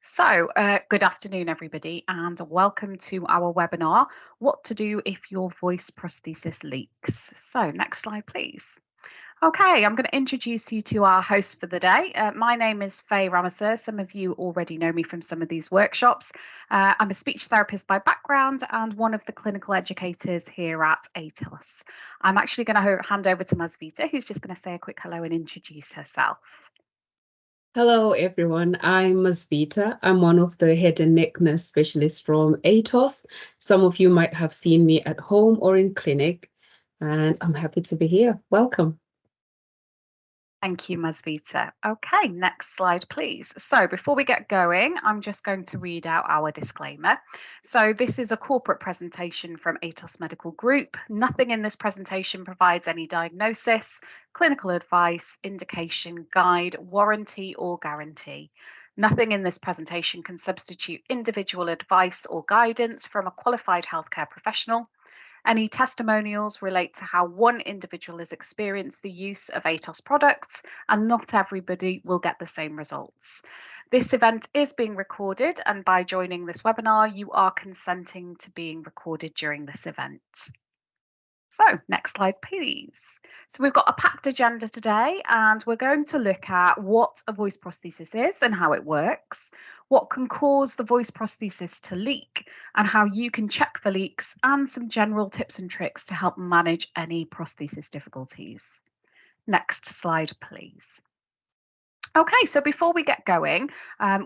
Good afternoon, everybody, and welcome to our webinar, What to Do If Your Voice Prosthesis Leaks. So, next slide, please. Okay, I'm going to introduce you to our host for the day. My name is Faye Ramasur. Some of you already know me from some of these workshops. I'm a speech therapist by background and one of the clinical educators here at ATOS. I'm actually going to hand over to Masvita, who's just going to say a quick hello and introduce herself. Hello, everyone. I'm Masvita. I'm one of the head and neck nurse specialists from ATOS. Some of you might have seen me at home or in clinic, and I'm happy to be here. Welcome. Thank you, Masvita. Okay, next slide, please. So before we get going, I'm just going to read out our disclaimer. So this is a corporate presentation from ATOS Medical Group. Nothing in this presentation provides any diagnosis, clinical advice, indication, guide, warranty, or guarantee. Nothing in this presentation can substitute individual advice or guidance from a qualified healthcare professional. Any testimonials relate to how one individual has experienced the use of ATOS products, and not everybody will get the same results. This event is being recorded, and by joining this webinar, you are consenting to being recorded during this event. So next slide, please. So we've got a packed agenda today, and we're going to look at what a voice prosthesis is and how it works, what can cause the voice prosthesis to leak, and how you can check for leaks, and some general tips and tricks to help manage any prosthesis difficulties. Next slide, please. Okay, so before we get going,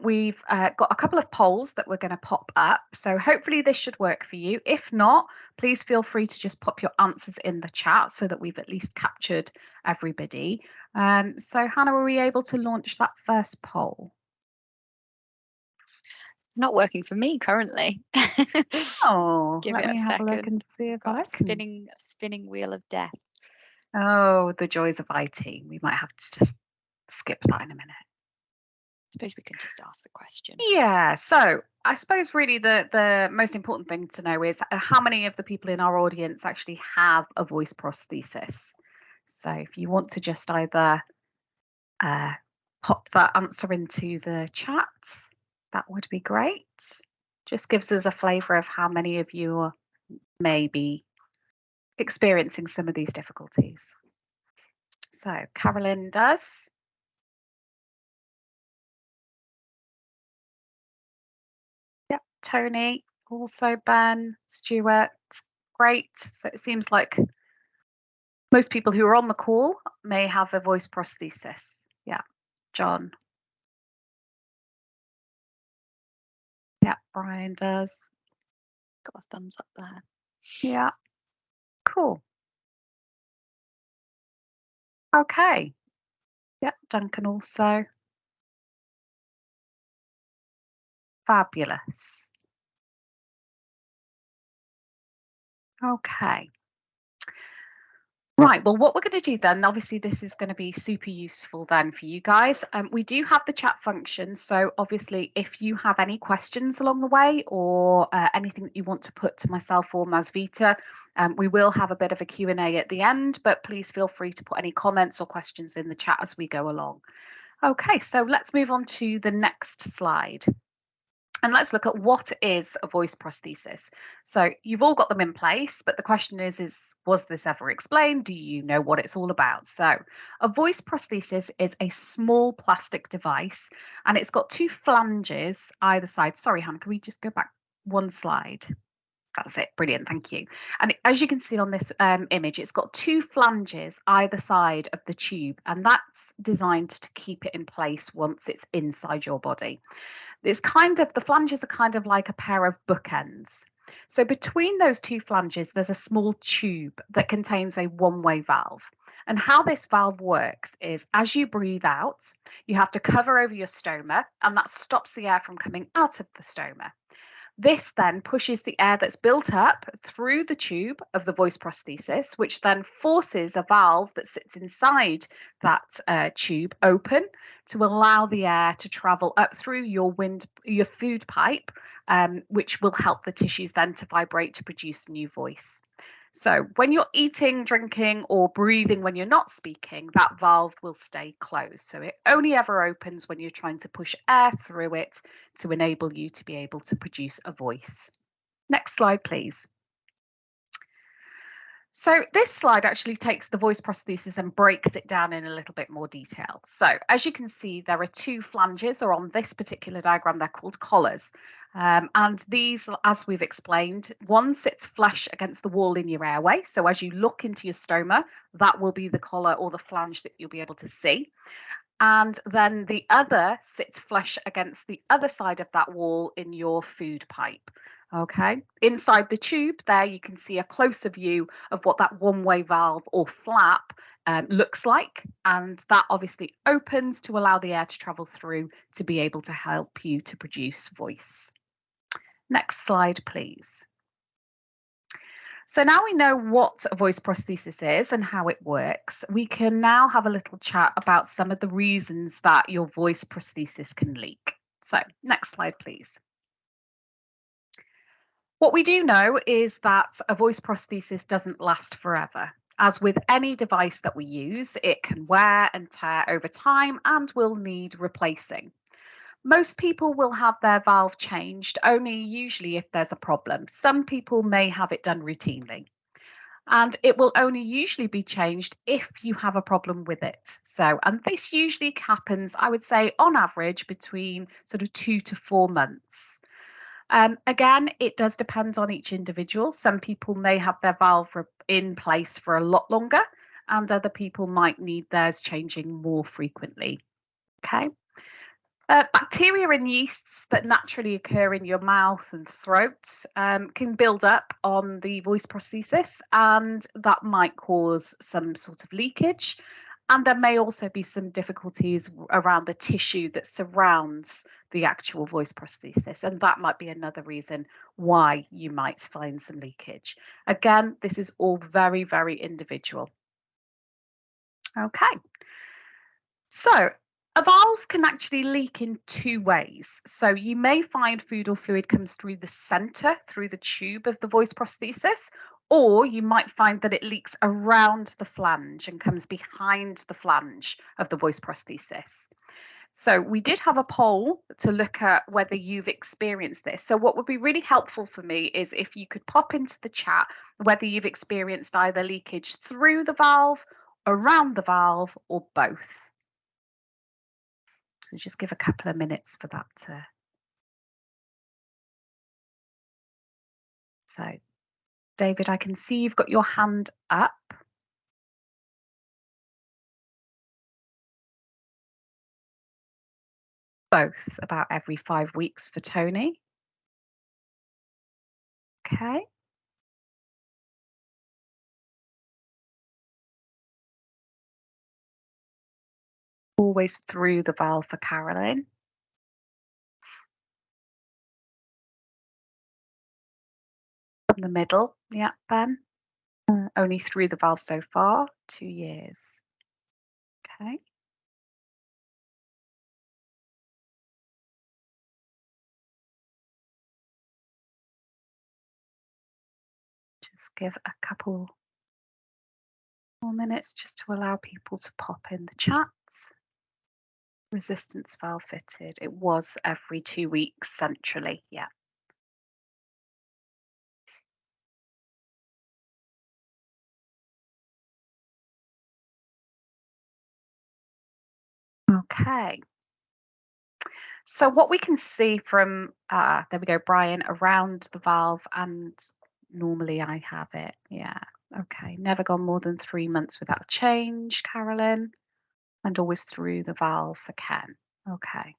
we've got a couple of polls that we're going to pop up. So hopefully this should work for you. If not, please feel free to just pop your answers in the chat so that we've at least captured everybody. So Hannah, were we able to launch that first poll? Not working for me currently. Oh, Give let it me a have second. a look and see if I can. Spinning wheel of death. Oh, the joys of IT. We might have to just skip that in a minute. I suppose we can just ask the question. Yeah, so I suppose really the most important thing to know is how many of the people in our audience actually have a voice prosthesis. So if you want to just either pop that answer into the chat, that would be great. Just gives us a flavour of how many of you may be experiencing some of these difficulties. So Carolyn does. Yep, Tony, also Ben, Stuart, great. So it seems like most people who are on the call may have a voice prosthesis. Yeah, John. Yeah, Brian does. Got a thumbs up there. Yeah, cool. Okay. Yeah, Duncan also. Fabulous. Okay. Right, well, what we're going to do then, obviously this is going to be super useful then for you guys. We do have the chat function, so obviously if you have any questions along the way or anything that you want to put to myself or Masvita, we will have a bit of a Q&A at the end, but please feel free to put any comments or questions in the chat as we go along. Okay, so let's move on to the next slide. And let's look at what is a voice prosthesis. So you've all got them in place, but the question is was this ever explained? Do you know what it's all about? So a voice prosthesis is a small plastic device, and it's got two flanges either side. Sorry, Hannah, can we just go back one slide? That's it. Brilliant. Thank you. And as you can see on this image, it's got two flanges either side of the tube, and that's designed to keep it in place once it's inside your body. It's the flanges are kind of like a pair of bookends. So between those two flanges, there's a small tube that contains a one-way valve. And how this valve works is as you breathe out, you have to cover over your stoma, and that stops the air from coming out of the stoma. This then pushes the air that's built up through the tube of the voice prosthesis, which then forces a valve that sits inside that tube open to allow the air to travel up through your food pipe, which will help the tissues then to vibrate to produce a new voice. So when you're eating, drinking, or breathing when you're not speaking, that valve will stay closed. So it only ever opens when you're trying to push air through it to enable you to be able to produce a voice. Next slide, please. So this slide actually takes the voice prosthesis and breaks it down in a little bit more detail. So as you can see, there are two flanges, or on this particular diagram, they're called collars. And these, as we've explained, one sits flush against the wall in your airway. So as you look into your stoma, that will be the collar or the flange that you'll be able to see. And then the other sits flush against the other side of that wall in your food pipe. Okay, inside the tube there, you can see a closer view of what that one-way valve or flap looks like. And that obviously opens to allow the air to travel through to be able to help you to produce voice. Next slide, please. So now we know what a voice prosthesis is and how it works, we can now have a little chat about some of the reasons that your voice prosthesis can leak. So next slide, please. What we do know is that a voice prosthesis doesn't last forever. As with any device that we use, it can wear and tear over time and will need replacing. Most people will have their valve changed only usually if there's a problem. Some people may have it done routinely. And it will only usually be changed if you have a problem with it. So, and this usually happens, I would say, on average between sort of 2 to 4 months. Again, it does depend on each individual. Some people may have their valve in place for a lot longer, and other people might need theirs changing more frequently. Okay. Bacteria and yeasts that naturally occur in your mouth and throat can build up on the voice prosthesis, and that might cause some sort of leakage. And there may also be some difficulties around the tissue that surrounds the actual voice prosthesis, and that might be another reason why you might find some leakage. Again, this is all very, very individual. Okay. So a valve can actually leak in 2 ways. So you may find food or fluid comes through the center, through the tube of the voice prosthesis, or you might find that it leaks around the flange and comes behind the flange of the voice prosthesis. So we did have a poll to look at whether you've experienced this. So what would be really helpful for me is if you could pop into the chat whether you've experienced either leakage through the valve, around the valve, or both. So just give a couple of minutes for that to. So, David, I can see you've got your hand up. Both about every 5 weeks for Tony. Okay. Always through the valve for Carolyn. From the middle, yeah, Ben. Only through the valve so far, 2 years. Okay. Just give a couple more minutes just to allow people to pop in the chat. Resistance valve fitted. It was every 2 weeks centrally, yeah. Okay. So what we can see from, there we go, Brian, around the valve, and normally I have it, yeah. Okay, never gone more than 3 months without change, Carolyn, and always through the valve for Ken. Okay.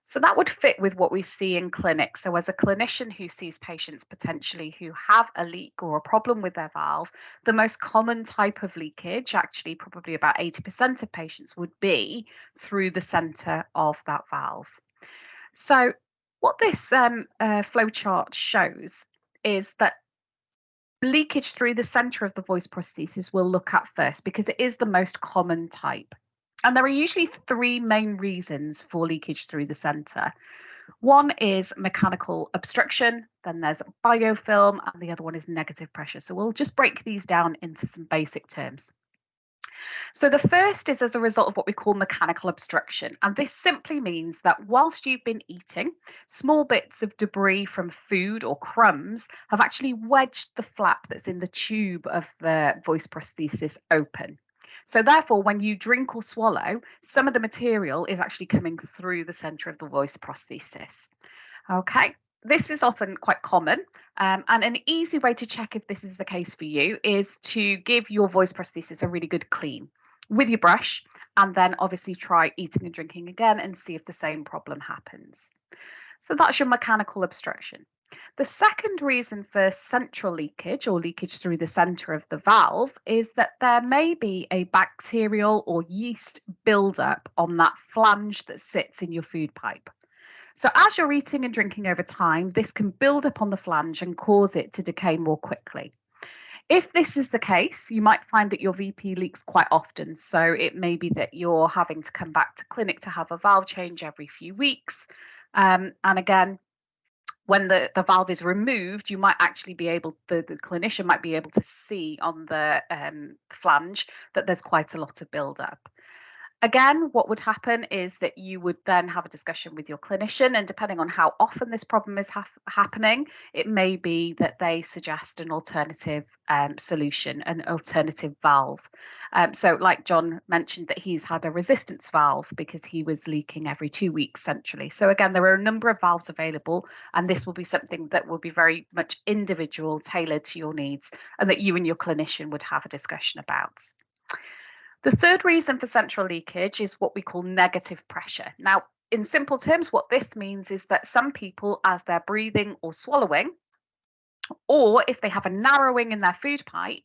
So that would fit with what we see in clinic. So as a clinician who sees patients potentially who have a leak or a problem with their valve, the most common type of leakage, actually probably about 80% of patients, would be through the center of that valve. So what this flow chart shows is that leakage through the center of the voice prosthesis we'll look at first because it is the most common type. And there are usually three main reasons for leakage through the centre. One is mechanical obstruction, then there's biofilm, and the other one is negative pressure. So we'll just break these down into some basic terms. So the first is as a result of what we call mechanical obstruction. And this simply means that whilst you've been eating, small bits of debris from food or crumbs have actually wedged the flap that's in the tube of the voice prosthesis open. So therefore, when you drink or swallow, some of the material is actually coming through the centre of the voice prosthesis. Okay, this is often quite common, and an easy way to check if this is the case for you is to give your voice prosthesis a really good clean with your brush, and then obviously try eating and drinking again and see if the same problem happens. So that's your mechanical obstruction. The second reason for central leakage or leakage through the centre of the valve is that there may be a bacterial or yeast buildup on that flange that sits in your food pipe. So as you're eating and drinking over time, this can build up on the flange and cause it to decay more quickly. If this is the case, you might find that your VP leaks quite often. So it may be that you're having to come back to clinic to have a valve change every few weeks. And again, when the valve is removed, you might actually be able, the clinician might be able to see on the flange that there's quite a lot of buildup. Again, what would happen is that you would then have a discussion with your clinician, and depending on how often this problem is happening, it may be that they suggest an alternative solution, an alternative valve. So like John mentioned that he's had a resistance valve because he was leaking every 2 weeks centrally. So again, there are a number of valves available, and this will be something that will be very much individual, tailored to your needs, and that you and your clinician would have a discussion about. The third reason for central leakage is what we call negative pressure. Now, in simple terms, what this means is that some people, as they're breathing or swallowing, or if they have a narrowing in their food pipe,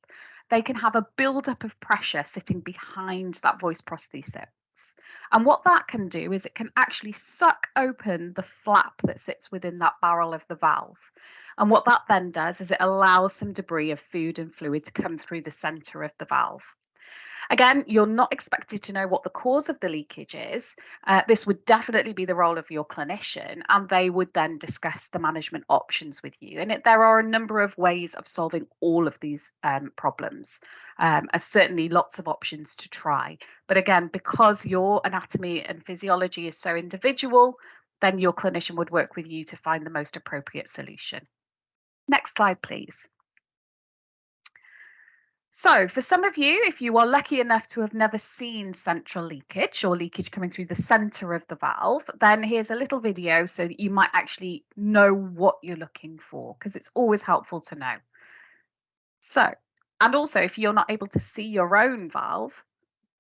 they can have a buildup of pressure sitting behind that voice prosthesis. And what that can do is it can actually suck open the flap that sits within that barrel of the valve. And what that then does is it allows some debris of food and fluid to come through the centre of the valve. Again, you're not expected to know what the cause of the leakage is. This would definitely be the role of your clinician, and they would then discuss the management options with you. And there are a number of ways of solving all of these problems. Certainly lots of options to try. But again, because your anatomy and physiology is so individual, then your clinician would work with you to find the most appropriate solution. Next slide, please. So for some of you, if you are lucky enough to have never seen central leakage or leakage coming through the centre of the valve, then here's a little video so that you might actually know what you're looking for, because it's always helpful to know. So, and also if you're not able to see your own valve,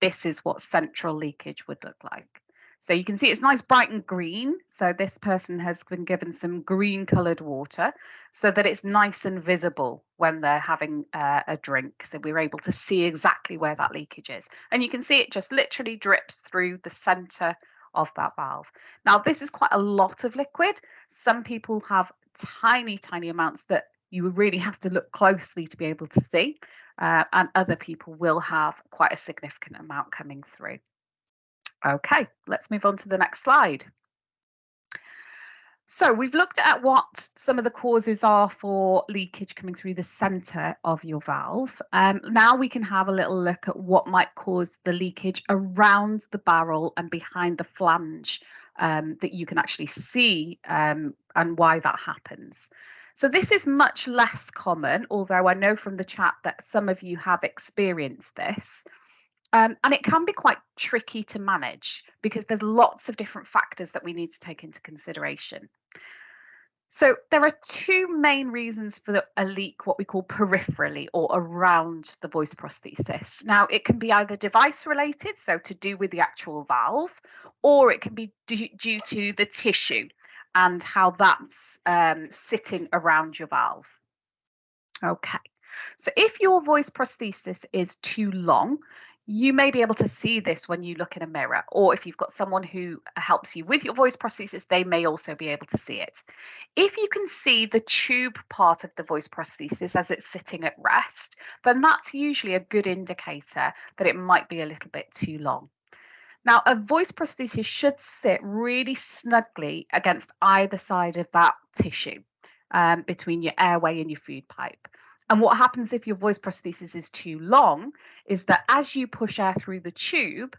this is what central leakage would look like. So you can see it's nice, bright and green. So this person has been given some green coloured water so that it's nice and visible when they're having a drink. So we're able to see exactly where that leakage is. And you can see it just literally drips through the centre of that valve. Now, this is quite a lot of liquid. Some people have tiny, tiny amounts that you really have to look closely to be able to see. And other people will have quite a significant amount coming through. Okay, let's move on to the next slide. So we've looked at what some of the causes are for leakage coming through the centre of your valve. Now we can have a little look at what might cause the leakage around the barrel and behind the flange that you can actually see and why that happens. So this is much less common, although I know from the chat that some of you have experienced this. And it can be quite tricky to manage because there's lots of different factors that we need to take into consideration. So there are two main reasons for a leak, what we call peripherally or around the voice prosthesis. Now, it can be either device related, so to do with the actual valve, or it can be due to the tissue and how that's sitting around your valve. Okay, so if your voice prosthesis is too long, you may be able to see this when you look in a mirror, or if you've got someone who helps you with your voice prosthesis, they may also be able to see it. If you can see the tube part of the voice prosthesis as it's sitting at rest, then that's usually a good indicator that it might be a little bit too long. Now, a voice prosthesis should sit really snugly against either side of that tissue between your airway and your food pipe. And what happens if your voice prosthesis is too long is that as you push air through the tube,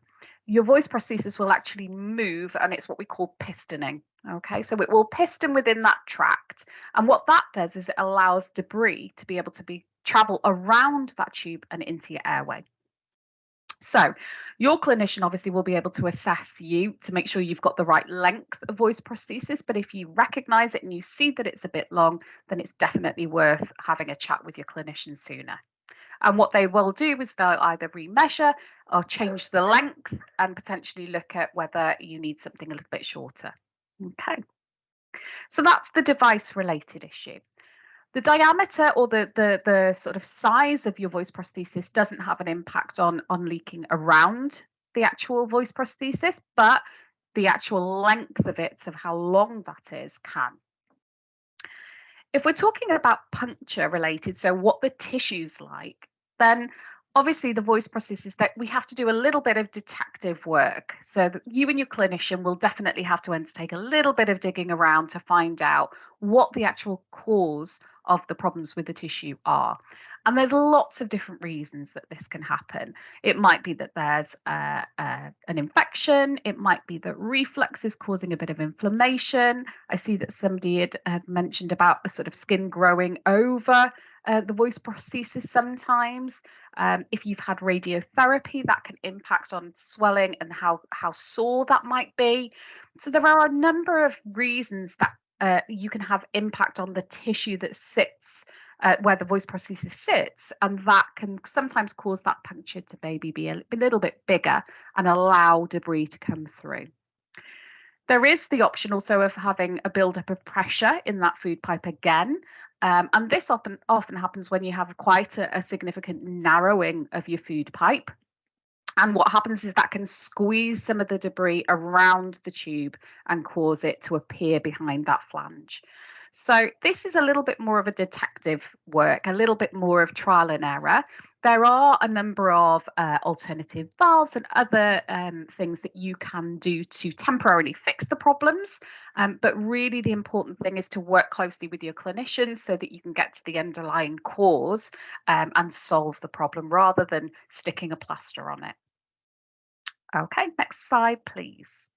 your voice prosthesis will actually move, and it's what we call pistoning. Okay, so it will piston within that tract. And what that does is it allows debris to be able to travel around that tube and into your airway. So your clinician obviously will be able to assess you to make sure you've got the right length of voice prosthesis. But if you recognize it and you see that it's a bit long, then it's definitely worth having a chat with your clinician sooner. And what they will do is they'll either remeasure or change the length and potentially look at whether you need something a little bit shorter. Okay. So that's the device related issue. The diameter or the sort of size of your voice prosthesis doesn't have an impact on leaking around the actual voice prosthesis, but the actual length of it, of how long that is, can. If we're talking about puncture related, so what the tissue's like, then obviously the voice prosthesis, that we have to do a little bit of detective work. So that you and your clinician will definitely have to undertake a little bit of digging around to find out what the actual cause of the problems with the tissue are. And there's lots of different reasons that this can happen. It might be that there's an infection. It might be that reflux is causing a bit of inflammation. I see that somebody had mentioned about a sort of skin growing over the voice prosthesis sometimes. If you've had radiotherapy, that can impact on swelling and how sore that might be. So there are a number of reasons that you can have impact on the tissue that sits where the voice prosthesis sits, and that can sometimes cause that puncture to maybe be a little bit bigger and allow debris to come through. There is the option also of having a buildup of pressure in that food pipe again. And this often happens when you have quite a significant narrowing of your food pipe. And what happens is that can squeeze some of the debris around the tube and cause it to appear behind that flange. So this is a little bit more of a detective work, a little bit more of trial and error. There are a number of alternative valves and other things that you can do to temporarily fix the problems. But really the important thing is to work closely with your clinicians so that you can get to the underlying cause and solve the problem rather than sticking a plaster on it. Okay, next slide, please.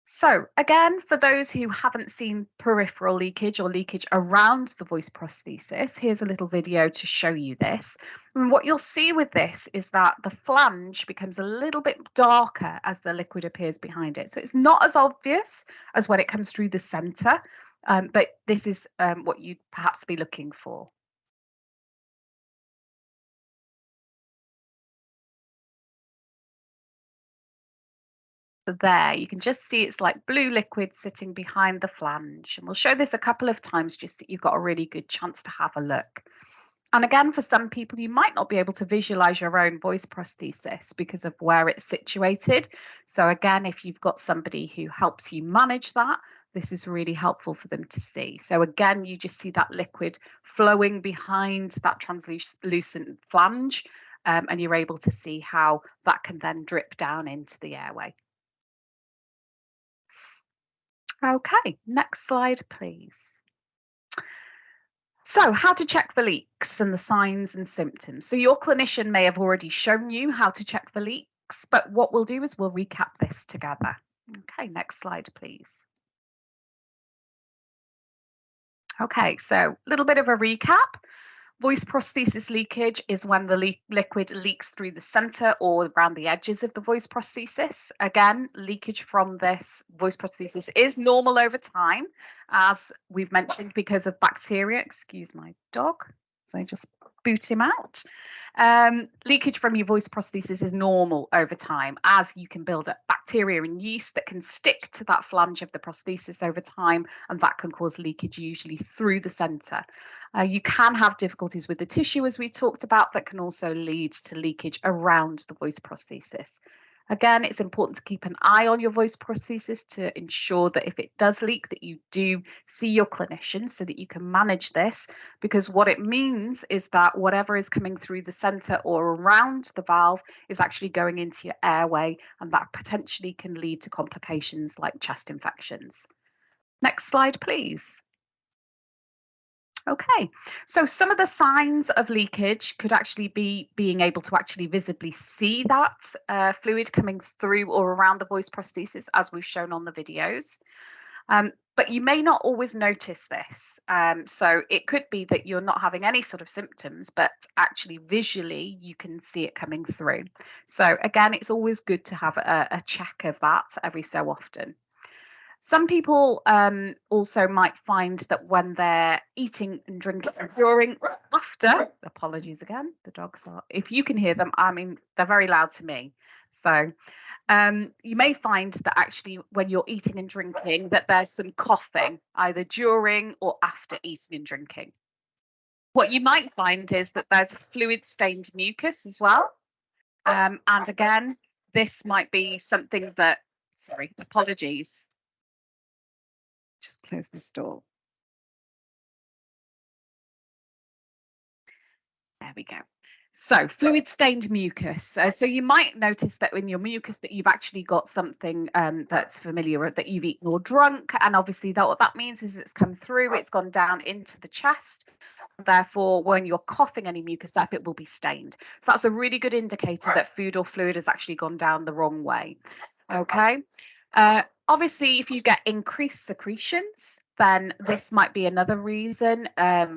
So again, for those who haven't seen peripheral leakage or leakage around the voice prosthesis, here's a little video to show you this. And what you'll see with this is that the flange becomes a little bit darker as the liquid appears behind it. So it's not as obvious as when it comes through the center, but this is what you'd perhaps be looking for. There, you can just see it's like blue liquid sitting behind the flange. And we'll show this a couple of times just that you've got a really good chance to have a look. And again, for some people, you might not be able to visualize your own voice prosthesis because of where it's situated. So again, if you've got somebody who helps you manage that, this is really helpful for them to see. So again, you just see that liquid flowing behind that translucent flange, and you're able to see how that can then drip down into the airway. Okay, next slide, please. So how to check for leaks and the signs and symptoms. So your clinician may have already shown you how to check for leaks, but what we'll do is we'll recap this together. Okay, next slide, please. Okay, so a little bit of a recap. Voice prosthesis leakage is when the liquid leaks through the center or around the edges of the voice prosthesis. Again, leakage from this voice prosthesis is normal over time, as we've mentioned, because of bacteria. Excuse my dog. So just boot him out. Leakage from your voice prosthesis is normal over time, as you can build up bacteria and yeast that can stick to that flange of the prosthesis over time, and that can cause leakage usually through the center. You can have difficulties with the tissue, as we talked about, that can also lead to leakage around the voice prosthesis. Again, it's important to keep an eye on your voice prosthesis to ensure that if it does leak, that you do see your clinician so that you can manage this, because what it means is that whatever is coming through the center or around the valve is actually going into your airway, and that potentially can lead to complications like chest infections. Next slide, please. Okay, so some of the signs of leakage could actually be being able to actually visibly see that fluid coming through or around the voice prosthesis, as we've shown on the videos. But you may not always notice this. So it could be that you're not having any sort of symptoms, but actually visually you can see it coming through. So again, it's always good to have a check of that every so often. Some people also might find that when they're eating and drinking during, after, apologies again, the dogs are, if you can hear them, I mean, they're very loud to me. So you may find that actually when you're eating and drinking that there's some coughing either during or after eating and drinking. What you might find is that there's fluid stained mucus as well. And again, this might be something that, sorry, apologies. Just close this door. There we go. So fluid stained mucus. So you might notice that in your mucus that you've actually got something that's familiar, that you've eaten or drunk. And obviously what that means is it's come through, it's gone down into the chest. Therefore, when you're coughing any mucus up, it will be stained. So that's a really good indicator that food or fluid has actually gone down the wrong way. Okay. Obviously, if you get increased secretions, then this might be another reason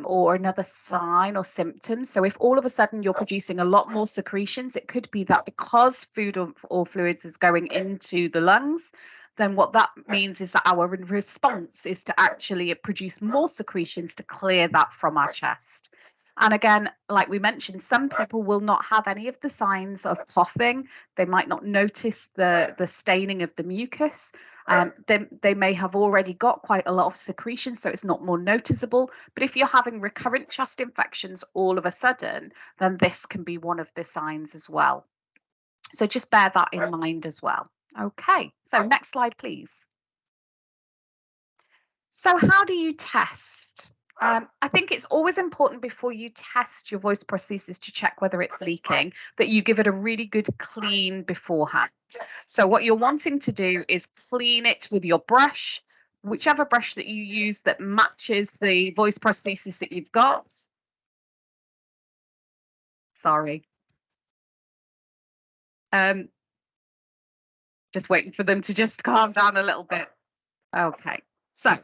or another sign or symptom. So if all of a sudden you're producing a lot more secretions, it could be that because food or fluids is going into the lungs, then what that means is that our response is to actually produce more secretions to clear that from our chest. And again, like we mentioned, some people will not have any of the signs of coughing. They might not notice the staining of the mucus. They may have already got quite a lot of secretion, so it's not more noticeable. But if you're having recurrent chest infections all of a sudden, then this can be one of the signs as well. So just bear that in mind as well. Okay, so next slide, please. So how do you test? I think it's always important before you test your voice prosthesis to check whether it's leaking, that you give it a really good clean beforehand. So what you're wanting to do is clean it with your brush, whichever brush that you use that matches the voice prosthesis that you've got. Sorry. Just waiting for them to just calm down a little bit. Okay, so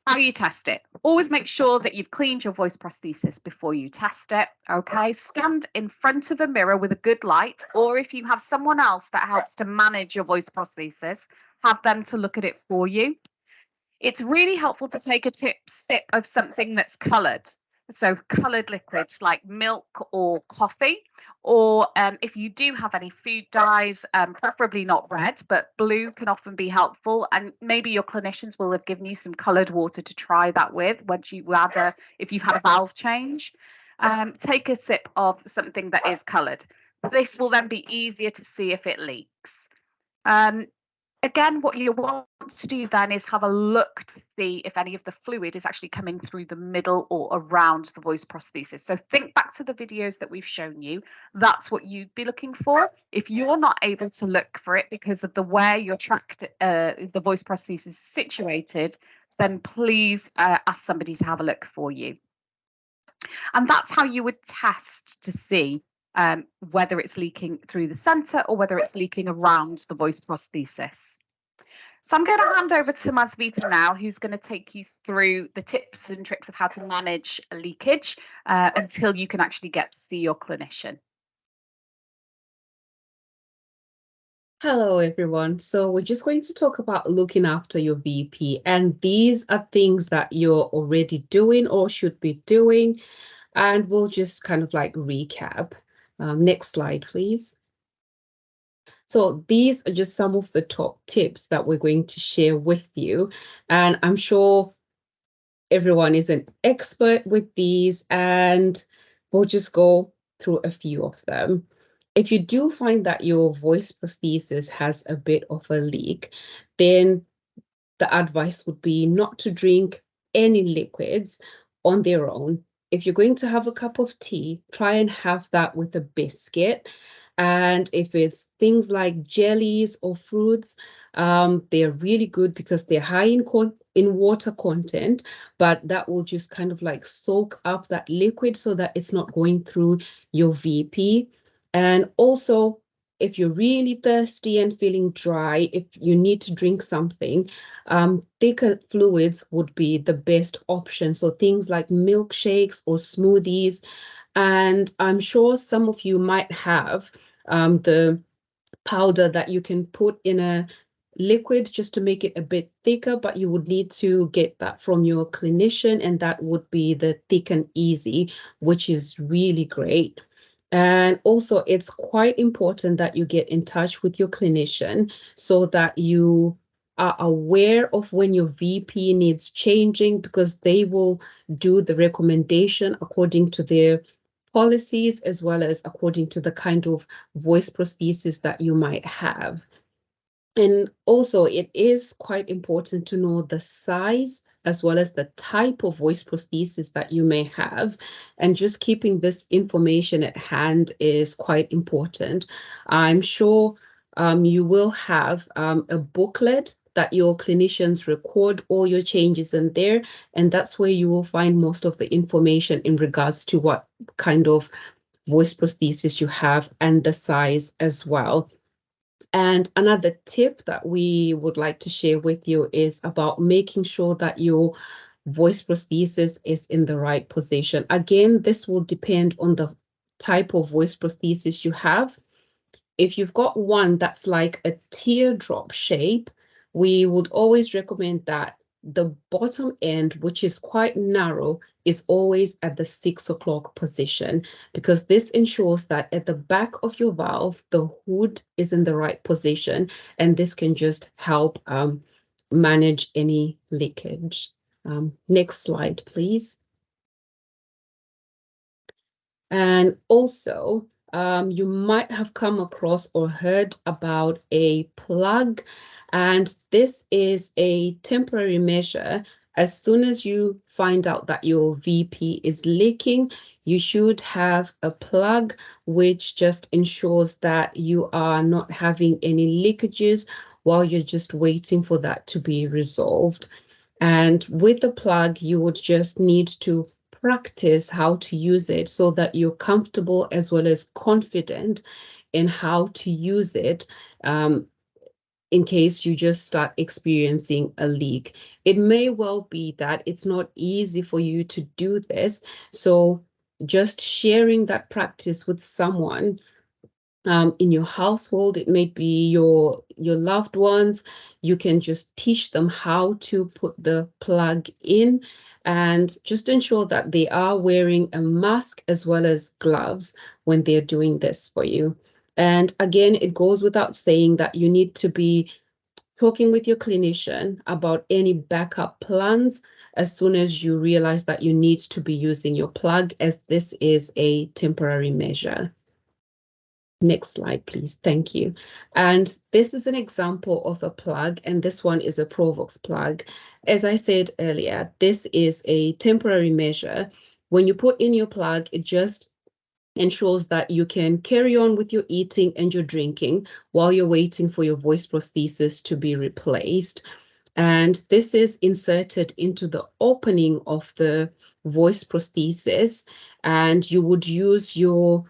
how you test it. Always make sure that you've cleaned your voice prosthesis before you test it. Okay, stand in front of a mirror with a good light, or if you have someone else that helps to manage your voice prosthesis, have them to look at it for you. It's really helpful to take a sip of something that's coloured. So coloured liquid like milk or coffee, or if you do have any food dyes, preferably not red, but blue can often be helpful. And maybe your clinicians will have given you some coloured water to try that with once you add if you've had a valve change. Take a sip of something that is coloured. This will then be easier to see if it leaks. Again, what you want to do then is have a look to see if any of the fluid is actually coming through the middle or around the voice prosthesis. So think back to the videos that we've shown you. That's what you'd be looking for. If you're not able to look for it because of the way your the voice prosthesis is situated, then please ask somebody to have a look for you. And that's how you would test to see whether it's leaking through the center or whether it's leaking around the voice prosthesis. So I'm going to hand over to Masvita now, who's going to take you through the tips and tricks of how to manage a leakage until you can actually get to see your clinician. Hello, everyone. So we're just going to talk about looking after your VP, and these are things that you're already doing or should be doing, and we'll just kind of like recap. Next slide, please. So these are just some of the top tips that we're going to share with you, and I'm sure everyone is an expert with these, and we'll just go through a few of them. if you do find that your voice prosthesis has a bit of a leak, then the advice would be not to drink any liquids on their own. If you're going to have a cup of tea, try and have that with a biscuit. And if it's things like jellies or fruits, they're really good because they're high in water content, but that will just kind of like soak up that liquid so that it's not going through your VP. And also, if you're really thirsty and feeling dry, if you need to drink something, thicker fluids would be the best option. So things like milkshakes or smoothies. And I'm sure some of you might have the powder that you can put in a liquid just to make it a bit thicker, but you would need to get that from your clinician, and that would be the Thick and Easy, which is really great. And also, it's quite important that you get in touch with your clinician so that you are aware of when your VP needs changing, because they will do the recommendation according to their policies as well as according to the kind of voice prosthesis that you might have. And also, it is quite important to know the size as well as the type of voice prosthesis that you may have. And just keeping this information at hand is quite important. I'm sure you will have a booklet that your clinicians record all your changes in there, and that's where you will find most of the information in regards to what kind of voice prosthesis you have and the size as well. And another tip that we would like to share with you is about making sure that your voice prosthesis is in the right position. Again, this will depend on the type of voice prosthesis you have. If you've got one that's like a teardrop shape, we would always recommend that the bottom end, which is quite narrow, is always at the 6 o'clock position, because this ensures that at the back of your valve, the hood is in the right position, and this can just help manage any leakage. Next slide, please. And also, you might have come across or heard about a plug, and this is a temporary measure. As soon as you find out that your VP is leaking, you should have a plug which just ensures that you are not having any leakages while you're just waiting for that to be resolved. And with the plug, you would just need to practice how to use it so that you're comfortable as well as confident in how to use it in case you just start experiencing a leak. It may well be that it's not easy for you to do this, so just sharing that practice with someone in your household, it may be your loved ones, you can just teach them how to put the plug in, and just ensure that they are wearing a mask as well as gloves when they're doing this for you. And again, it goes without saying that you need to be talking with your clinician about any backup plans as soon as you realize that you need to be using your plug, as this is a temporary measure. Next slide, please. Thank you. And this is an example of a plug, and this one is a Provox plug. As I said earlier, this is a temporary measure. When you put in your plug, it just ensures that you can carry on with your eating and your drinking while you're waiting for your voice prosthesis to be replaced. And this is inserted into the opening of the voice prosthesis, and you would use your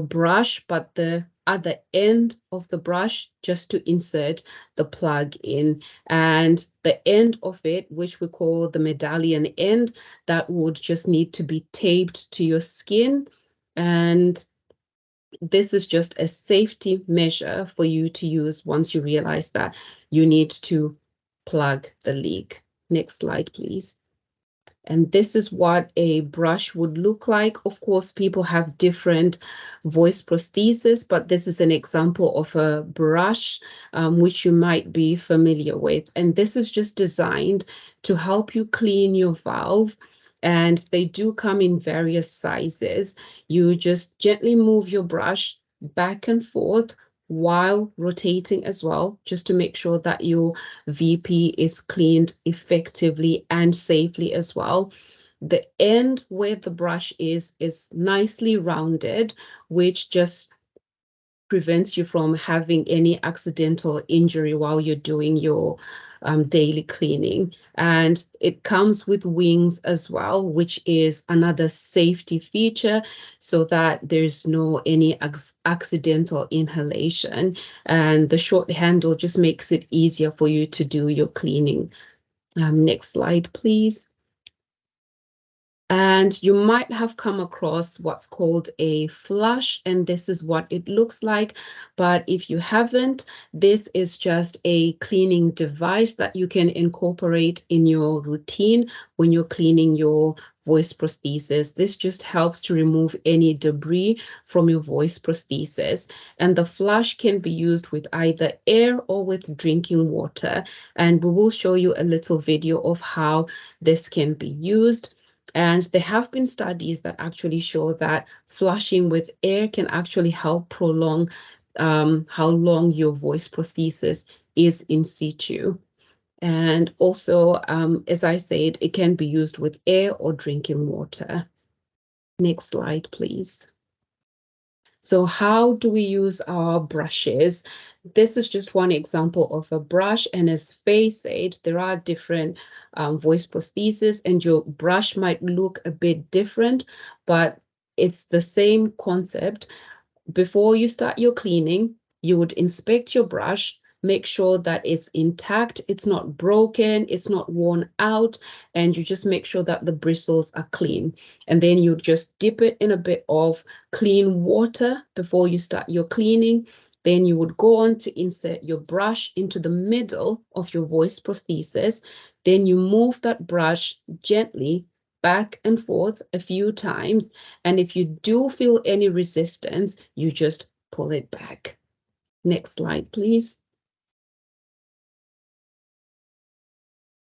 brush, but the other end of the brush, just to insert the plug in. And the end of it, which we call the medallion end, that would just need to be taped to your skin. And this is just a safety measure for you to use once you realize that you need to plug the leak. Next slide, please. And this is what a brush would look like. Of course, people have different voice prosthesis, but this is an example of a brush which you might be familiar with. And this is just designed to help you clean your valve. And they do come in various sizes. You just gently move your brush back and forth while rotating as well, just to make sure that your VP is cleaned effectively and safely as well. The end where the brush is nicely rounded, which just prevents you from having any accidental injury while you're doing your daily cleaning. And it comes with wings as well, which is another safety feature so that there's no any accidental inhalation. And the short handle just makes it easier for you to do your cleaning. Next slide, please. And you might have come across what's called a flush, and this is what it looks like. But if you haven't, this is just a cleaning device that you can incorporate in your routine when you're cleaning your voice prosthesis. This just helps to remove any debris from your voice prosthesis. And the flush can be used with either air or with drinking water. And we will show you a little video of how this can be used. And there have been studies that actually show that flushing with air can actually help prolong how long your voice prosthesis is in situ. And also, as I said, it can be used with air or drinking water. Next slide, please. So how do we use our brushes? This is just one example of a brush, and as Faye said, there are different voice prostheses, and your brush might look a bit different, but it's the same concept. Before you start your cleaning, you would inspect your brush, make sure that it's intact, it's not broken, it's not worn out, and you just make sure that the bristles are clean. And then you just dip it in a bit of clean water before you start your cleaning. Then you would go on to insert your brush into the middle of your voice prosthesis. Then you move that brush gently back and forth a few times. And if you do feel any resistance, you just pull it back. Next slide, please.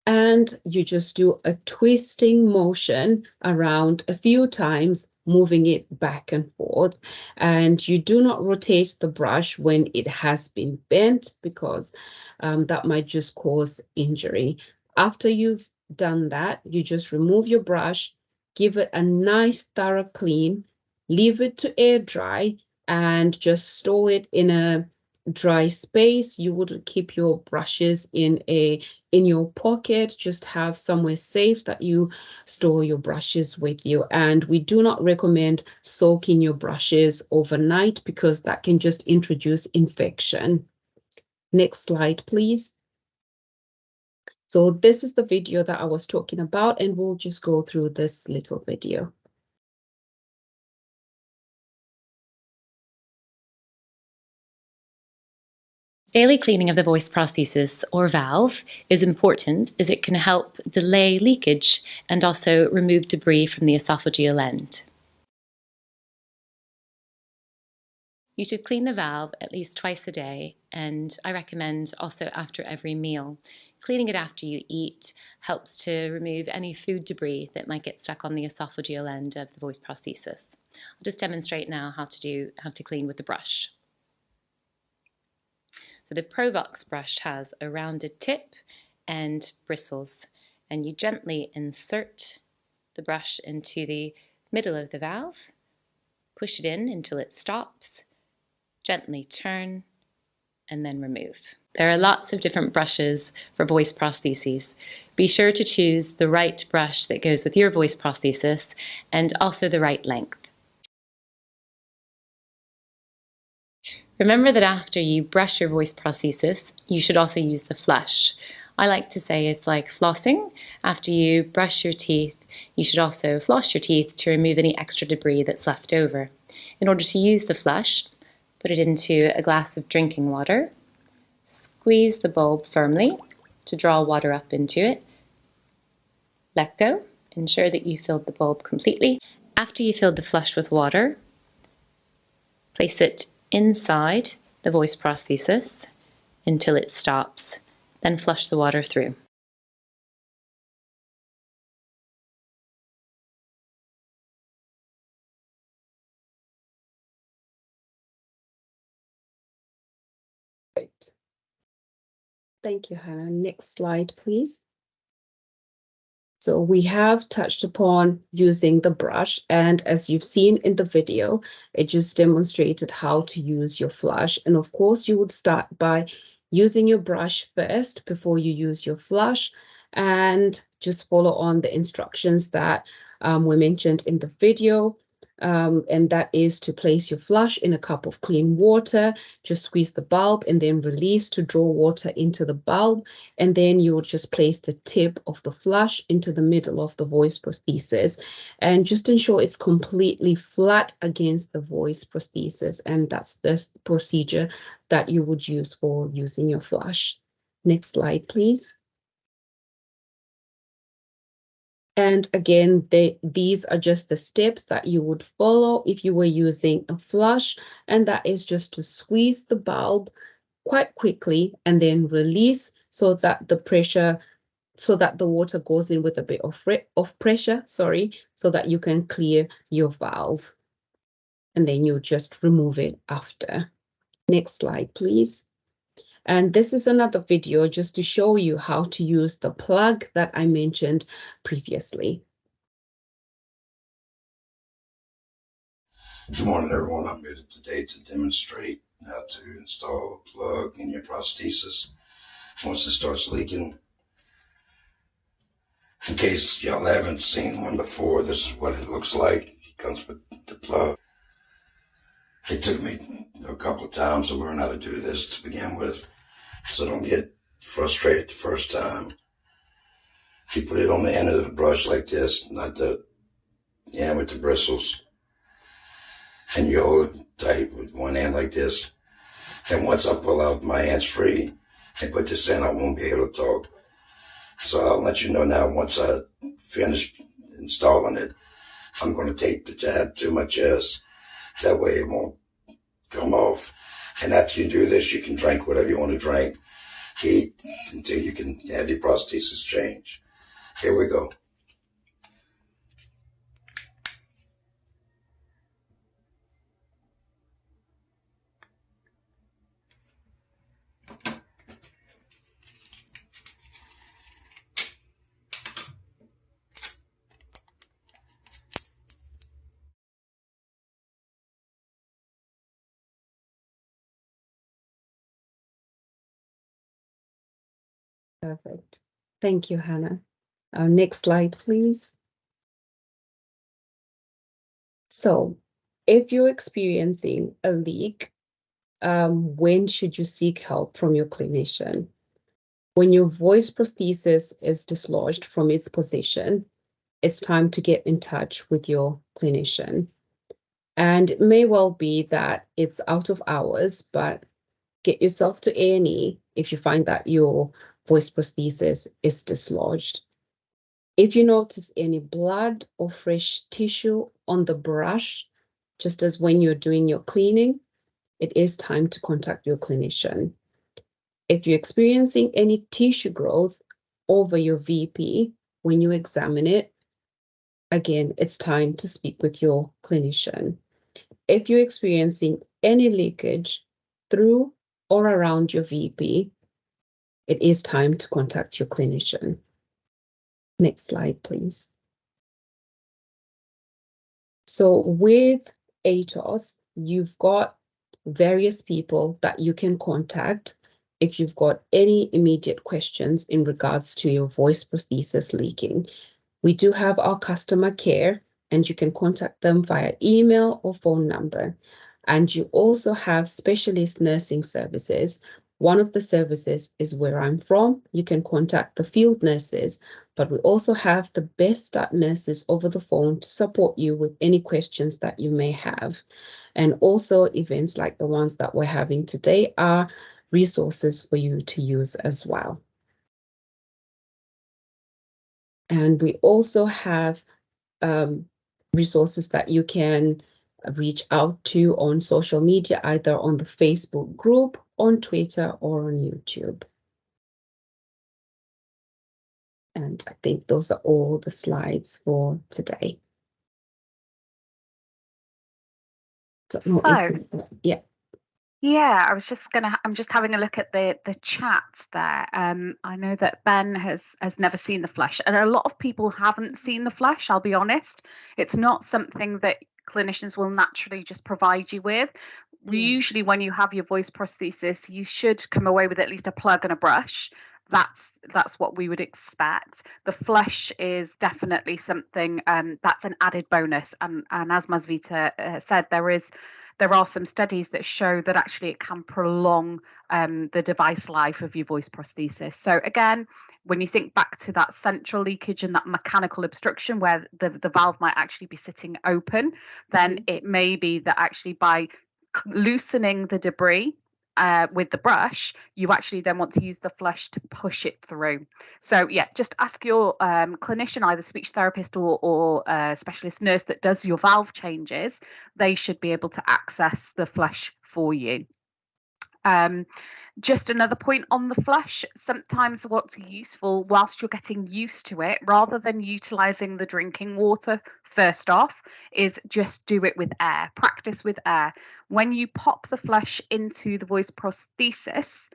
And you just do a twisting motion around a few times, moving it back and forth. And you do not rotate the brush when it has been bent, because that might just cause injury. After you've done that, you just remove your brush, give it a nice thorough clean, leave it to air dry, and just store it in a dry space. You would keep your brushes in your pocket, just have somewhere safe that you store your brushes with you. And we do not recommend soaking your brushes overnight, because that can just introduce infection. Next slide, please. So this is the video that I was talking about, and we'll just go through this little video. Daily cleaning of the voice prosthesis or valve is important, as it can help delay leakage and also remove debris from the esophageal end. You should clean the valve at least twice a day, and I recommend also after every meal. Cleaning it after you eat helps to remove any food debris that might get stuck on the esophageal end of the voice prosthesis. I'll just demonstrate now how to clean with the brush. So the Provox brush has a rounded tip and bristles, and you gently insert the brush into the middle of the valve, push it in until it stops, gently turn, and then remove. There are lots of different brushes for voice prostheses. Be sure to choose the right brush that goes with your voice prosthesis and also the right length. Remember that after you brush your voice prosthesis, you should also use the flush. I like to say it's like flossing. After you brush your teeth, you should also floss your teeth to remove any extra debris that's left over. In order to use the flush, put it into a glass of drinking water, squeeze the bulb firmly to draw water up into it, let go, ensure that you filled the bulb completely. After you filled the flush with water, place it inside the voice prosthesis until it stops, then flush the water through. Thank you, Hannah. Next slide, please. So we have touched upon using the brush, and as you've seen in the video, it just demonstrated how to use your flush. And of course, you would start by using your brush first before you use your flush, and just follow on the instructions that were mentioned in the video. And that is to place your flush in a cup of clean water, just squeeze the bulb and then release to draw water into the bulb. And then you will just place the tip of the flush into the middle of the voice prosthesis and just ensure it's completely flat against the voice prosthesis. And that's the procedure that you would use for using your flush. Next slide, please. And again, these are just the steps that you would follow if you were using a flush, and that is just to squeeze the bulb quite quickly and then release so that the water goes in with a bit of pressure, so that you can clear your valve. And then you just remove it after. Next slide, please. And this is another video just to show you how to use the plug that I mentioned previously. Good morning, everyone. I'm here today to demonstrate how to install a plug in your prosthesis once it starts leaking. In case y'all haven't seen one before, this is what it looks like. It comes with the plug. It took me a couple of times to learn how to do this to begin with, so don't get frustrated the first time. You put it on the end of the brush like this, not the end with the bristles, and you hold it tight with one hand like this. And once I pull out my hands free and put this in, I won't be able to talk. So I'll let you know now, once I finish installing it, I'm going to tape the tab to my chest. That way it won't come off. And after you do this, you can drink whatever you want to drink, eat, until you can have your prosthesis changed. Here we go. Perfect. Thank you, Hannah. Next slide, please. So if you're experiencing a leak, when should you seek help from your clinician? When your voice prosthesis is dislodged from its position, it's time to get in touch with your clinician. And it may well be that it's out of hours, but get yourself to A&E if you find that your voice prosthesis is dislodged. If you notice any blood or fresh tissue on the brush, just as when you're doing your cleaning, it is time to contact your clinician. If you're experiencing any tissue growth over your VP when you examine it, again, it's time to speak with your clinician. If you're experiencing any leakage through or around your VP, it is time to contact your clinician. Next slide, please. So with ATOS, you've got various people that you can contact if you've got any immediate questions in regards to your voice prosthesis leaking. We do have our customer care, and you can contact them via email or phone number. And you also have specialist nursing services. One of the services is where I'm from. You can contact the field nurses, but we also have the best start nurses over the phone to support you with any questions that you may have. And also events like the ones that we're having today are resources for you to use as well. And we also have resources that you can reach out to on social media, either on the Facebook group, on Twitter, or on YouTube. And I think those are all the slides for today. So, yeah. Yeah, I'm just having a look at the chat there. I know that Ben has never seen the flush, and a lot of people haven't seen the flush, I'll be honest. It's not something that clinicians will naturally just provide you with. Yeah. Usually when you have your voice prosthesis, you should come away with at least a plug and a brush. That's what we would expect. The flush is definitely something that's an added bonus, and as Masvita said, there are some studies that show that actually it can prolong the device life of your voice prosthesis. So again, when you think back to that central leakage and that mechanical obstruction where the valve might actually be sitting open, then it may be that actually by loosening the debris with the brush, you actually then want to use the flush to push it through. So yeah, just ask your clinician, either speech therapist or specialist nurse that does your valve changes. They should be able to access the flush for you. Just another point on the flush, sometimes what's useful whilst you're getting used to it, rather than utilizing the drinking water first off, is just do it with air, practice with air. When you pop the flush into the voice prosthesis,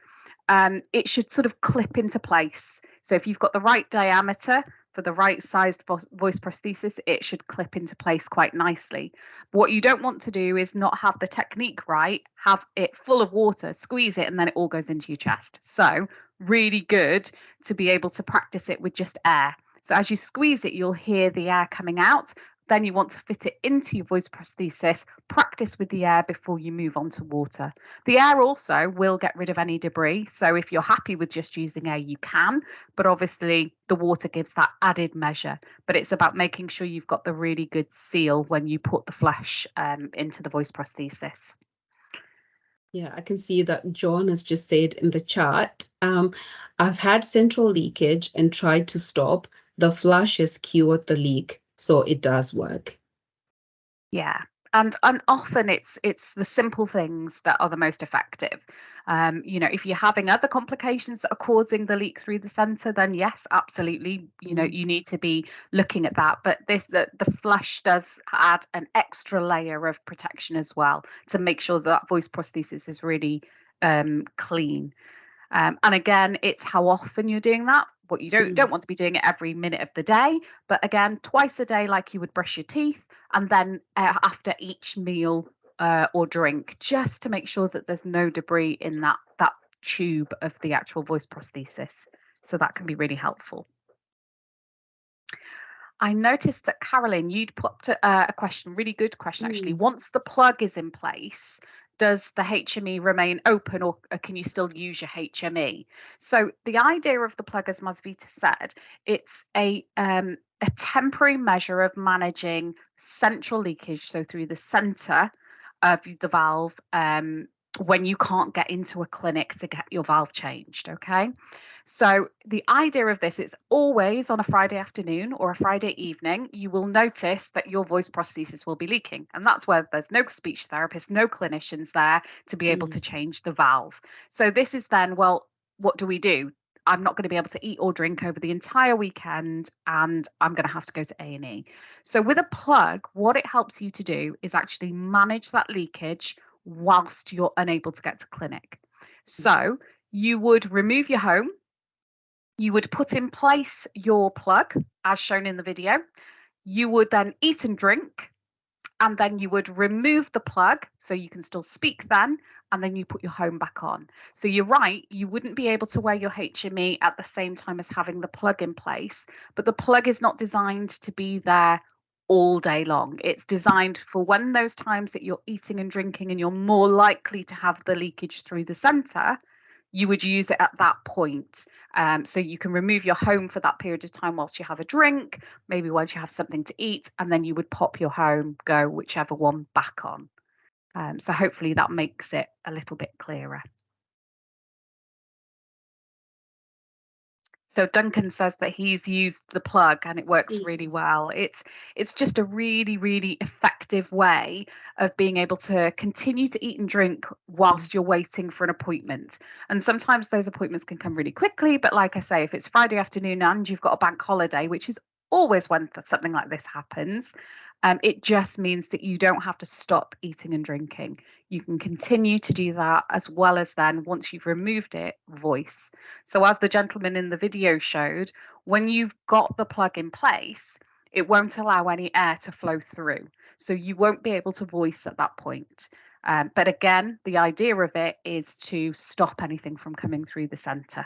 it should sort of clip into place. So if you've got the right diameter for the right sized voice prosthesis, it should clip into place quite nicely. What you don't want to do is not have the technique right, have it full of water, squeeze it, and then it all goes into your chest. So really good to be able to practice it with just air. So as you squeeze it, you'll hear the air coming out. Then you want to fit it into your voice prosthesis, practice with the air before you move on to water. The air also will get rid of any debris. So if you're happy with just using air, you can, but obviously the water gives that added measure. But it's about making sure you've got the really good seal when you put the flush into the voice prosthesis. Yeah, I can see that John has just said in the chat, I've had central leakage and tried to stop. The flush has cured the leak. So it does work. Yeah, and often it's the simple things that are the most effective. If you're having other complications that are causing the leak through the center, then yes, absolutely, you need to be looking at that. But the flush does add an extra layer of protection as well to make sure that voice prosthesis is really clean. And again, it's how often you're doing that. What you don't want to be doing it every minute of the day, but again, twice a day, like you would brush your teeth, and then after each meal or drink, just to make sure that there's no debris in that tube of the actual voice prosthesis. So that can be really helpful. I noticed that Carolyn, you'd put a question, really good question actually. Once the plug is in place, does the HME remain open, or can you still use your HME? So the idea of the plug, as Masvita said, it's a temporary measure of managing central leakage, so through the center of the valve, when you can't get into a clinic to get your valve changed, okay? So the idea of this is always on a Friday afternoon or a Friday evening, you will notice that your voice prosthesis will be leaking. And that's where there's no speech therapist, no clinicians there to be able to change the valve. So this is then, well, what do we do? I'm not going to be able to eat or drink over the entire weekend, and I'm going to have to go to A&E. So with a plug, what it helps you to do is actually manage that leakage whilst you're unable to get to clinic. So you would remove your home, you would put in place your plug as shown in the video, you would then eat and drink, and then you would remove the plug so you can still speak then, and then you put your home back on. So you're right, you wouldn't be able to wear your HME at the same time as having the plug in place, but the plug is not designed to be there all day long. It's designed for when those times that you're eating and drinking and you're more likely to have the leakage through the center, you would use it at that point. So you can remove your home for that period of time whilst you have a drink, maybe once you have something to eat, and then you would pop your home, go whichever one back on. So hopefully that makes it a little bit clearer. So Duncan says that he's used the plug and it works really well. It's just a really, really effective way of being able to continue to eat and drink whilst you're waiting for an appointment. And sometimes those appointments can come really quickly. But like I say, if it's Friday afternoon and you've got a bank holiday, which is always when something like this happens. It just means that you don't have to stop eating and drinking. You can continue to do that, as well as then, once you've removed it, voice. So as the gentleman in the video showed, when you've got the plug in place, it won't allow any air to flow through. So you won't be able to voice at that point. But again, the idea of it is to stop anything from coming through the centre.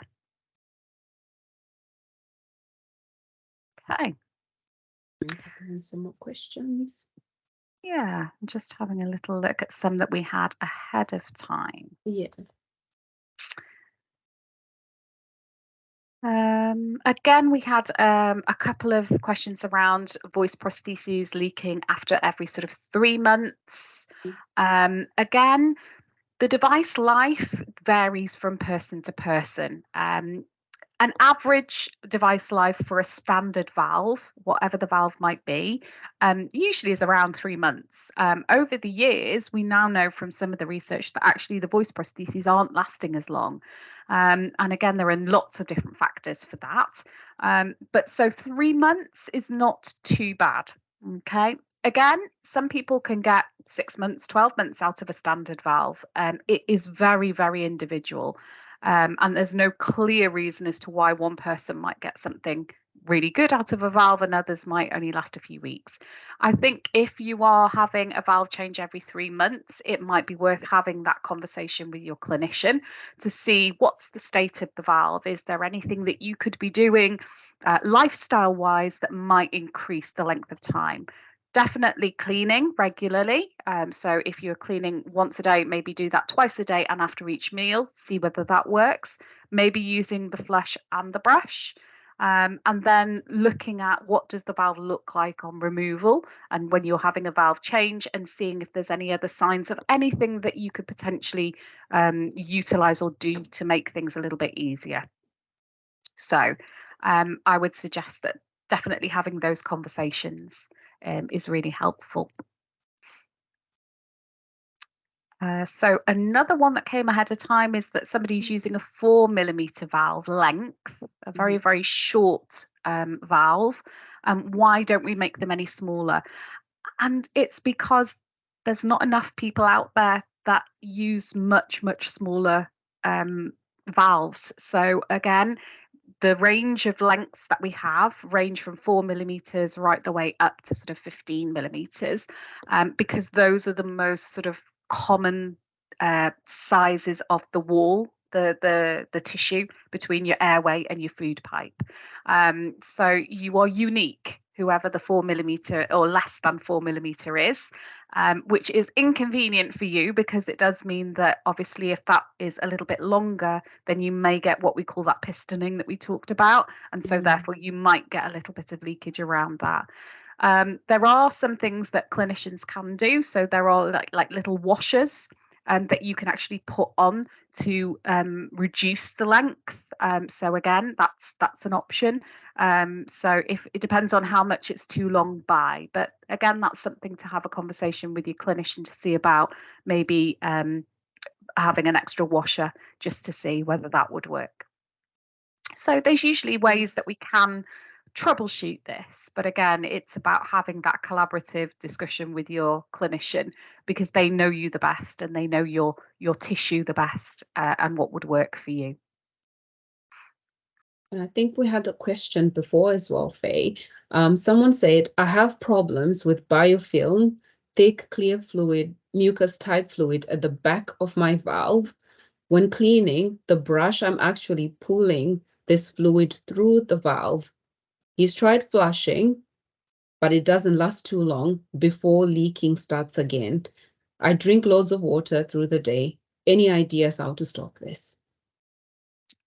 Okay. Some more questions. Yeah, I'm just having a little look at some that we had ahead of time. Yeah. Again, we had a couple of questions around voice prostheses leaking after every sort of 3 months. Again, the device life varies from person to person. An average device life for a standard valve, whatever the valve might be, usually is around 3 months. Over the years, we now know from some of the research that actually the voice prostheses aren't lasting as long. And again, there are lots of different factors for that. But so 3 months is not too bad. Okay. Again, some people can get 6 months, 12 months out of a standard valve. It is very, very individual. And there's no clear reason as to why one person might get something really good out of a valve and others might only last a few weeks. I think if you are having a valve change every 3 months, it might be worth having that conversation with your clinician to see what's the state of the valve. Is there anything that you could be doing lifestyle wise that might increase the length of time? Definitely cleaning regularly. So if you're cleaning once a day, maybe do that twice a day and after each meal, see whether that works. Maybe using the flush and the brush. And then looking at what does the valve look like on removal and when you're having a valve change, and seeing if there's any other signs of anything that you could potentially utilize or do to make things a little bit easier. So I would suggest that definitely having those conversations is really helpful. So another one that came ahead of time is that somebody's using a 4mm valve length, a very, very short valve. Why don't we make them any smaller? And it's because there's not enough people out there that use much, much smaller valves. So again, the range of lengths that we have range from 4mm right the way up to sort of 15mm, because those are the most sort of common sizes of the wall, the tissue between your airway and your food pipe. So you are unique, whoever the 4mm or less than 4mm is, which is inconvenient for you because it does mean that obviously if that is a little bit longer, then you may get what we call that pistoning that we talked about. And so therefore you might get a little bit of leakage around that. There are some things that clinicians can do. So there are like little washers that you can actually put on to reduce the length. So again, that's an option. So if it depends on how much it's too long by, but again, that's something to have a conversation with your clinician to see about, maybe having an extra washer just to see whether that would work. So there's usually ways that we can troubleshoot this, but again, it's about having that collaborative discussion with your clinician, because they know you the best and they know your tissue the best, and what would work for you. And I think we had a question before as well, Faye. Someone said, I have problems with biofilm, thick, clear fluid, mucus type fluid at the back of my valve. When cleaning the brush, I'm actually pulling this fluid through the valve. He's tried flushing, but it doesn't last too long before leaking starts again. I drink loads of water through the day. Any ideas how to stop this?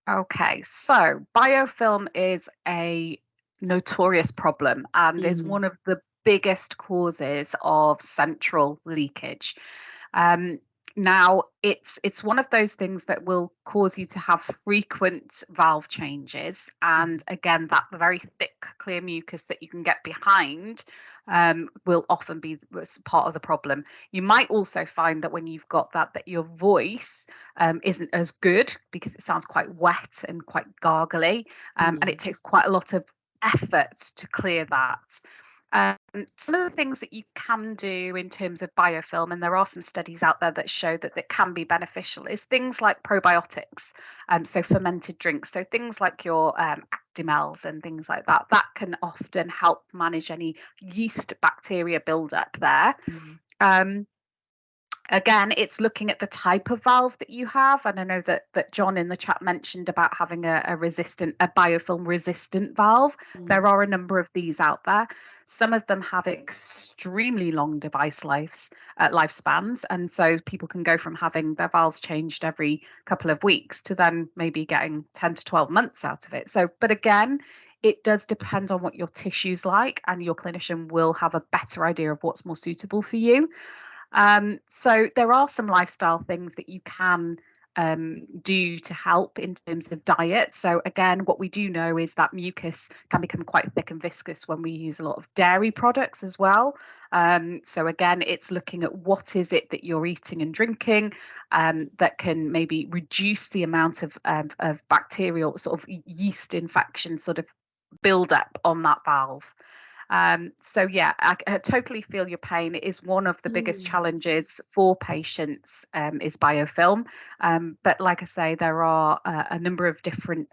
Okay, so biofilm is a notorious problem and is one of the biggest causes of central leakage. Now, it's one of those things that will cause you to have frequent valve changes. And again, that very thick, clear mucus that you can get behind will often be part of the problem. You might also find that when you've got that your voice isn't as good because it sounds quite wet and quite gargly. And it takes quite a lot of effort to clear that. Some of the things that you can do in terms of biofilm, and there are some studies out there that show that it can be beneficial, is things like probiotics, so fermented drinks, so things like your Actimels and things like that, that can often help manage any yeast bacteria buildup there. Again, it's looking at the type of valve that you have. And I know that John in the chat mentioned about having a biofilm resistant valve. There are a number of these out there. Some of them have extremely long device lifespans. And so people can go from having their valves changed every couple of weeks to then maybe getting 10 to 12 months out of it. So, but again, it does depend on what your tissue's like, and your clinician will have a better idea of what's more suitable for you. So there are some lifestyle things that you can do to help in terms of diet. So again, what we do know is that mucus can become quite thick and viscous when we use a lot of dairy products as well. So again, it's looking at what is it that you're eating and drinking that can maybe reduce the amount of bacterial sort of yeast infection sort of build up on that valve. So yeah, I totally feel your pain. It is one of the biggest challenges for patients is biofilm. But like I say, there are a number of different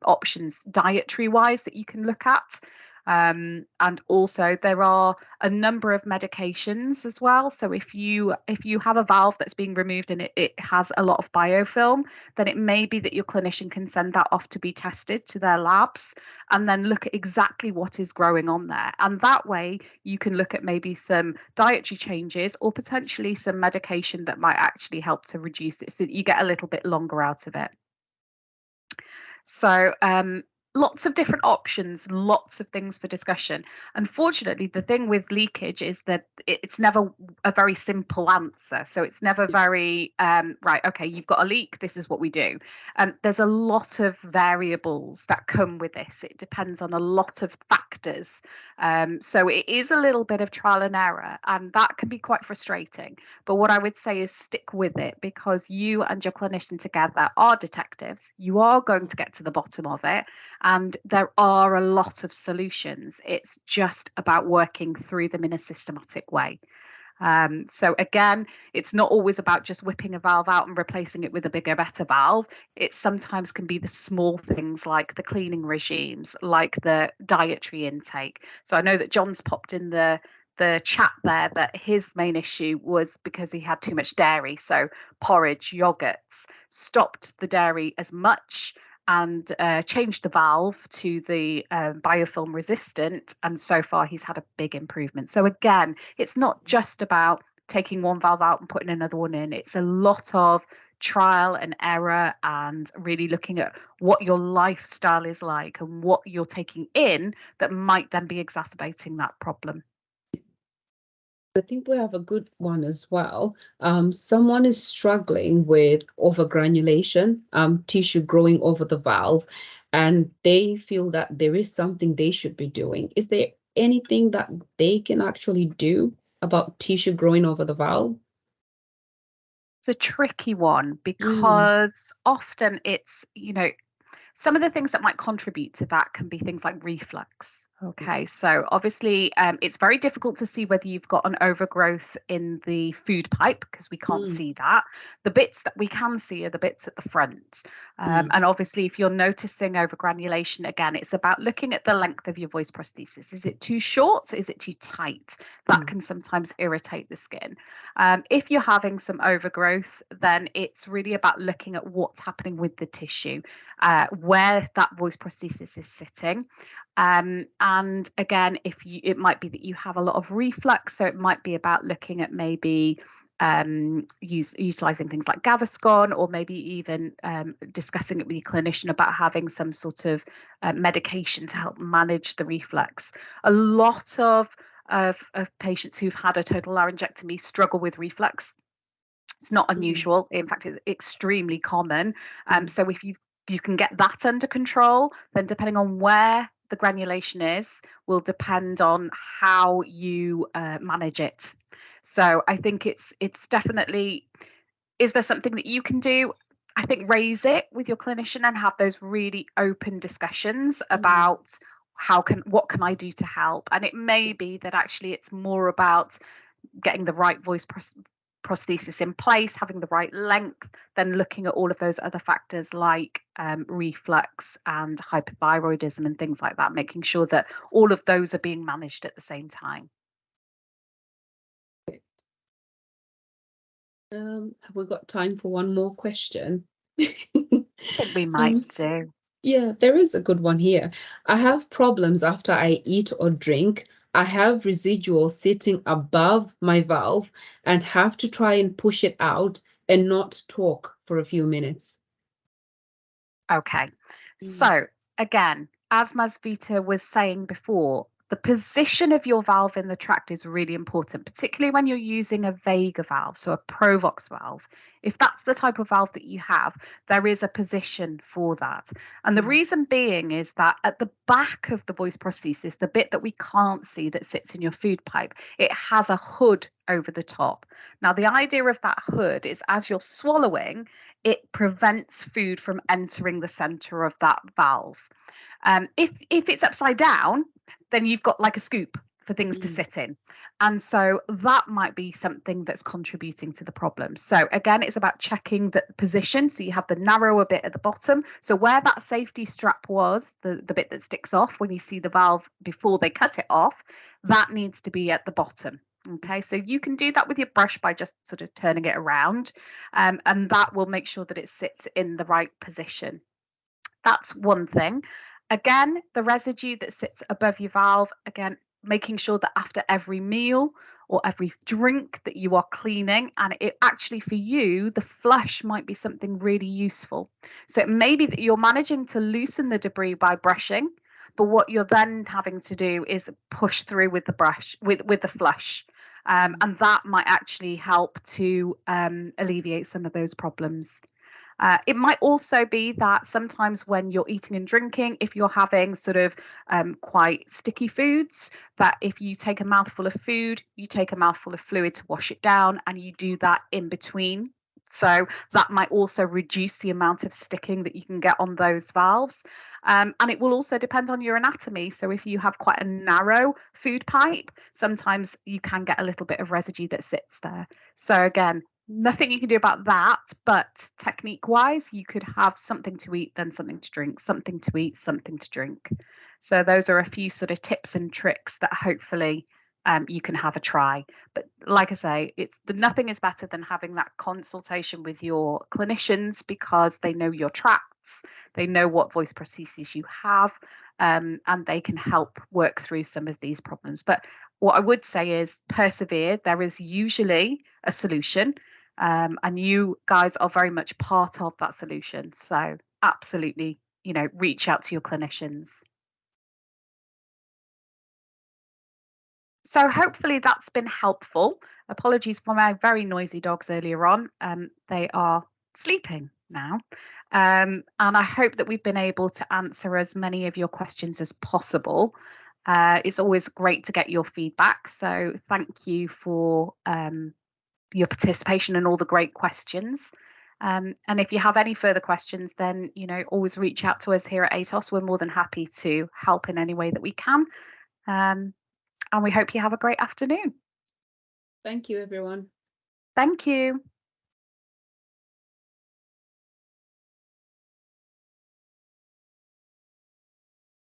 options dietary wise that you can look at. And also there are a number of medications as well. So if you have a valve that's being removed and it has a lot of biofilm, then it may be that your clinician can send that off to be tested to their labs and then look at exactly what is growing on there. And that way you can look at maybe some dietary changes or potentially some medication that might actually help to reduce it so that you get a little bit longer out of it. So lots of different options, lots of things for discussion. Unfortunately, the thing with leakage is that it's never a very simple answer. So it's never very, right, okay, you've got a leak, this is what we do. There's a lot of variables that come with this. It depends on a lot of factors. So it is a little bit of trial and error, and that can be quite frustrating. But what I would say is stick with it, because you and your clinician together are detectives. You are going to get to the bottom of it. And there are a lot of solutions. It's just about working through them in a systematic way. So again, it's not always about just whipping a valve out and replacing it with a bigger, better valve. It sometimes can be the small things like the cleaning regimes, like the dietary intake. So I know that John's popped in the chat there that his main issue was because he had too much dairy. So porridge, yogurts, stopped the dairy as much and changed the valve to the biofilm resistant, and so far he's had a big improvement. So again, it's not just about taking one valve out and putting another one in. It's a lot of trial and error and really looking at what your lifestyle is like and what you're taking in that might then be exacerbating that problem. I think we have a good one as well. Someone is struggling with overgranulation, tissue growing over the valve, and they feel that there is something they should be doing. Is there anything that they can actually do about tissue growing over the valve? It's a tricky one because often it's, some of the things that might contribute to that can be things like reflux. Okay, so obviously it's very difficult to see whether you've got an overgrowth in the food pipe because we can't see that. The bits that we can see are the bits at the front. And obviously if you're noticing overgranulation, again, it's about looking at the length of your voice prosthesis. Is it too short? Is it too tight? That can sometimes irritate the skin. If you're having some overgrowth, then it's really about looking at what's happening with the tissue, where that voice prosthesis is sitting. And again, it might be that you have a lot of reflux, so it might be about looking at maybe utilizing things like Gaviscon, or maybe even discussing it with your clinician about having some sort of medication to help manage the reflux. A lot of patients who've had a total laryngectomy struggle with reflux. It's not unusual. In fact, it's extremely common. So if you can get that under control, then depending on where the granulation is will depend on how you manage it. So I think it's definitely, is there something that you can do? I think raise it with your clinician and have those really open discussions about what can I do to help? And it may be that actually it's more about getting the right voice prosthesis in place, having the right length, then looking at all of those other factors like reflux and hypothyroidism and things like that, making sure that all of those are being managed at the same time. Have we got time for one more question? I think we might do. Yeah, there is a good one here. I have problems after I eat or drink. I have residual sitting above my valve and have to try and push it out and not talk for a few minutes. Okay, so again, as Masvita was saying before, the position of your valve in the tract is really important, particularly when you're using a Vega valve, so a Provox valve. If that's the type of valve that you have, there is a position for that. And the reason being is that at the back of the voice prosthesis, the bit that we can't see that sits in your food pipe, it has a hood over the top. Now, the idea of that hood is as you're swallowing, it prevents food from entering the center of that valve. If it's upside down, then you've got like a scoop for things to sit in. And so that might be something that's contributing to the problem. So again, it's about checking the position. So you have the narrower bit at the bottom. So where that safety strap was, the bit that sticks off when you see the valve before they cut it off, that needs to be at the bottom. Okay, so you can do that with your brush by just sort of turning it around, and that will make sure that it sits in the right position. That's one thing. Again, the residue that sits above your valve, again, making sure that after every meal or every drink that you are cleaning, and it actually for you, the flush might be something really useful. So it may be that you're managing to loosen the debris by brushing, but what you're then having to do is push through with the brush, with the flush. And that might actually help to alleviate some of those problems. It might also be that sometimes when you're eating and drinking, if you're having sort of quite sticky foods, that if you take a mouthful of food, you take a mouthful of fluid to wash it down, and you do that in between. So that might also reduce the amount of sticking that you can get on those valves. And it will also depend on your anatomy. So if you have quite a narrow food pipe, sometimes you can get a little bit of residue that sits there. So again, nothing you can do about that, but technique wise, you could have something to eat, then something to drink, something to eat, something to drink. So those are a few sort of tips and tricks that hopefully you can have a try. But like I say, nothing is better than having that consultation with your clinicians, because they know your tracts, they know what voice prostheses you have, and they can help work through some of these problems. But what I would say is persevere. There is usually a solution. And you guys are very much part of that solution. So absolutely, reach out to your clinicians. So hopefully that's been helpful. Apologies for my very noisy dogs earlier on. They are sleeping now. And I hope that we've been able to answer as many of your questions as possible. It's always great to get your feedback. So thank you for your participation and all the great questions. And if you have any further questions, then, always reach out to us here at ATOS. We're more than happy to help in any way that we can. And we hope you have a great afternoon. Thank you, everyone. Thank you.